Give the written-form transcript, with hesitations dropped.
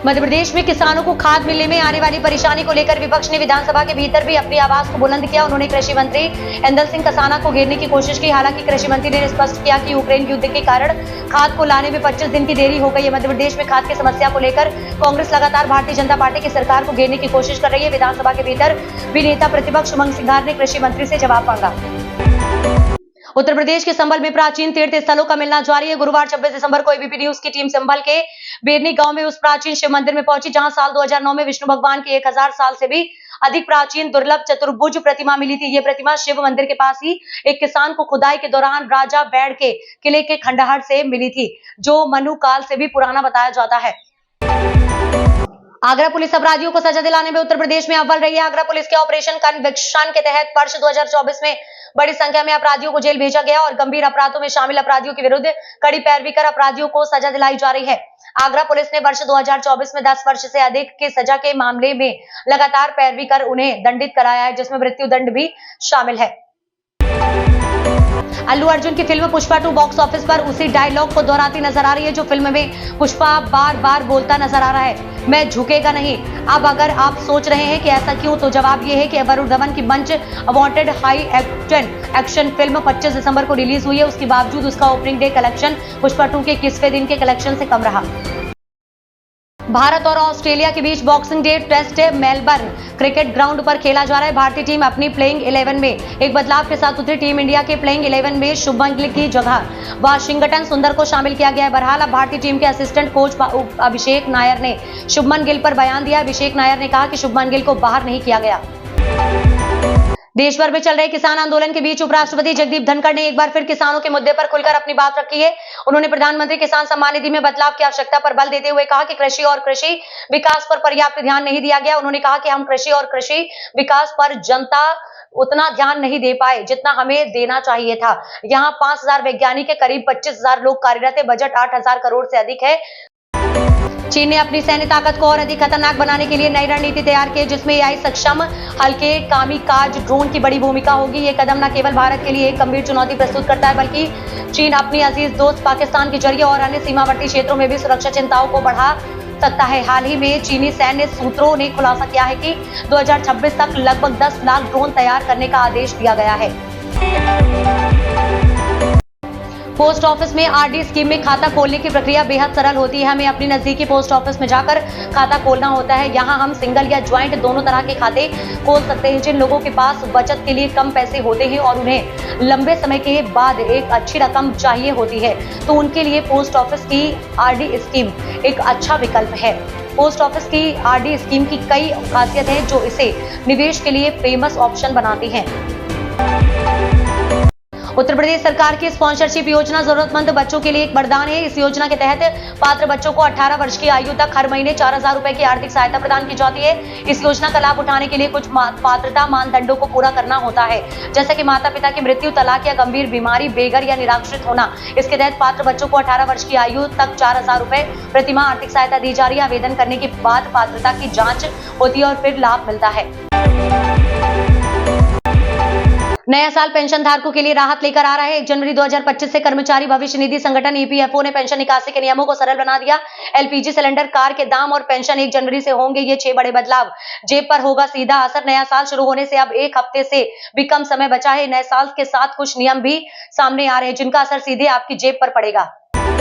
मध्य प्रदेश में किसानों को खाद मिलने में आने वाली परेशानी को लेकर विपक्ष ने विधानसभा के भीतर भी अपनी आवाज को बुलंद किया। उन्होंने कृषि मंत्री इंदल सिंह कसाना को घेरने की कोशिश की। हालांकि कृषि मंत्री ने स्पष्ट किया कि यूक्रेन युद्ध के कारण खाद को लाने में 25 दिन की देरी हो गई है। मध्य प्रदेश में खाद की समस्या को लेकर कांग्रेस लगातार भारतीय जनता पार्टी की सरकार को घेरने की कोशिश कर रही है। विधानसभा के भीतर भी नेता प्रतिपक्ष उमंग सिंघार ने कृषि मंत्री से जवाब मांगा। उत्तर प्रदेश के संभल में प्राचीन तीर्थ स्थलों का मिलना जारी है। गुरुवार 26 दिसंबर को एबीपी न्यूज की टीम संभल के बेरनी गांव में उस प्राचीन शिव मंदिर में पहुंची जहां साल 2009 में विष्णु भगवान की 1000 साल से भी अधिक प्राचीन दुर्लभ चतुर्भुज प्रतिमा मिली थी। ये प्रतिमा शिव मंदिर के पास ही एक किसान को खुदाई के दौरान राजा बैड़ के किले के खंडहर से मिली थी, जो मनु काल से भी पुराना बताया जाता है। आगरा पुलिस अपराधियों को सजा दिलाने में उत्तर प्रदेश में अव्वल रही है। आगरा पुलिस के ऑपरेशन कन्विक्शन के तहत वर्ष 2024 में बड़ी संख्या में अपराधियों को जेल भेजा गया और गंभीर अपराधों में शामिल अपराधियों के विरुद्ध कड़ी पैरवी कर अपराधियों को सजा दिलाई जा रही है। आगरा पुलिस ने वर्ष 2024 में 10 वर्ष से अधिक की सजा के मामले में लगातार पैरवी कर उन्हें दंडित कराया है, जिसमें मृत्यु दंड भी शामिल है। अल्लू अर्जुन की फिल्म पुष्पा 2 बॉक्स ऑफिस पर उसी डायलॉग को दोहराती नजर आ रही है जो फिल्म में पुष्पा बार बार बोलता नजर आ रहा है, मैं झुकेगा नहीं। अब अगर आप सोच रहे हैं कि ऐसा क्यों, तो जवाब यह है कि वरुण धवन की मंच अवांटेड हाई एक्शन फिल्म 25 दिसंबर को रिलीज हुई है। उसके बावजूद उसका ओपनिंग डे कलेक्शन पुष्पा 2 के 21वें दिन के कलेक्शन से कम रहा। भारत और ऑस्ट्रेलिया के बीच Boxing Day Test Melbourne Cricket Ground पर खेला जा रहा है। भारतीय टीम अपनी प्लेइंग 11 में एक बदलाव के साथ उतरी। टीम इंडिया के प्लेइंग 11 में शुभमन गिल की जगह वाशिंगटन सुंदर को शामिल किया गया है। बहरहाल अब भारतीय टीम के असिस्टेंट कोच अभिषेक नायर ने शुभमन गिल पर बयान दिया। अभिषेक नायर ने कहा कि शुभमन गिल को बाहर नहीं किया गया। देश भर में चल रहे किसान आंदोलन के बीच उपराष्ट्रपति जगदीप धनखड़ ने एक बार फिर किसानों के मुद्दे पर खुलकर अपनी बात रखी है। उन्होंने प्रधानमंत्री किसान सम्मान निधि में बदलाव की आवश्यकता पर बल देते हुए कहा कि कृषि और कृषि विकास पर पर्याप्त ध्यान नहीं दिया गया। उन्होंने कहा कि हम कृषि और कृषि विकास पर जनता उतना ध्यान नहीं दे पाए जितना हमें देना चाहिए था। यहाँ 5000 वैज्ञानिक है, करीब 25,000 लोग कार्यरत है, बजट 8,000 करोड़ से अधिक है। चीन ने अपनी सैन्य ताकत को और अधिक खतरनाक बनाने के लिए नई रणनीति तैयार की, जिसमें एआई सक्षम हल्के कामिकाज ड्रोन की बड़ी भूमिका होगी। ये कदम न केवल भारत के लिए एक गंभीर चुनौती प्रस्तुत करता है, बल्कि चीन अपनी अजीज दोस्त पाकिस्तान के जरिए और अन्य सीमावर्ती क्षेत्रों में भी सुरक्षा चिंताओं को बढ़ा सकता है। हाल ही में चीनी सैन्य सूत्रों ने खुलासा किया है कि 2026 तक लगभग 10 लाख ड्रोन तैयार करने का आदेश दिया गया है। पोस्ट ऑफिस में आरडी स्कीम में खाता खोलने की प्रक्रिया बेहद सरल होती है। हमें अपनी नजदीकी पोस्ट ऑफिस में जाकर खाता खोलना होता है। यहाँ हम सिंगल या ज्वाइंट दोनों तरह के खाते खोल सकते हैं। जिन लोगों के पास बचत के लिए कम पैसे होते हैं और उन्हें लंबे समय के बाद एक अच्छी रकम चाहिए होती है, तो उनके लिए पोस्ट ऑफिस की आरडी स्कीम एक अच्छा विकल्प है। पोस्ट ऑफिस की आरडी स्कीम की कई खासियत है जो इसे निवेश के लिए फेमस ऑप्शन बनाती है। उत्तर प्रदेश सरकार की स्पॉन्सरशिप योजना जरूरतमंद बच्चों के लिए एक वरदान है। इस योजना के तहत पात्र बच्चों को 18 वर्ष की आयु तक हर महीने 4000 रुपए की आर्थिक सहायता प्रदान की जाती है। इस योजना का लाभ उठाने के लिए कुछ पात्रता मानदंडों को पूरा करना होता है, जैसे कि माता पिता की मृत्यु, तलाक या गंभीर बीमारी, बेघर या निराश्रित होना। इसके तहत पात्र बच्चों को 18 वर्ष की आयु तक 4000 रुपए प्रतिमाह आर्थिक सहायता दी जा रही है। आवेदन करने के बाद पात्रता की जाँच होती है और फिर लाभ मिलता है। नया साल पेंशन धारकों के लिए राहत लेकर आ रहा है। 1 जनवरी 2025 से कर्मचारी भविष्य निधि संगठन ईपीएफओ ने पेंशन निकासी के नियमों को सरल बना दिया। एलपीजी सिलेंडर, कार के दाम और पेंशन 1 जनवरी से होंगे। ये 6 बड़े बदलाव, जेब पर होगा सीधा असर। नया साल शुरू होने से अब 1 हफ्ते से भी कम समय बचा है। नए साल के साथ कुछ नियम भी सामने आ रहे हैं जिनका असर सीधे आपकी जेब पर पड़ेगा।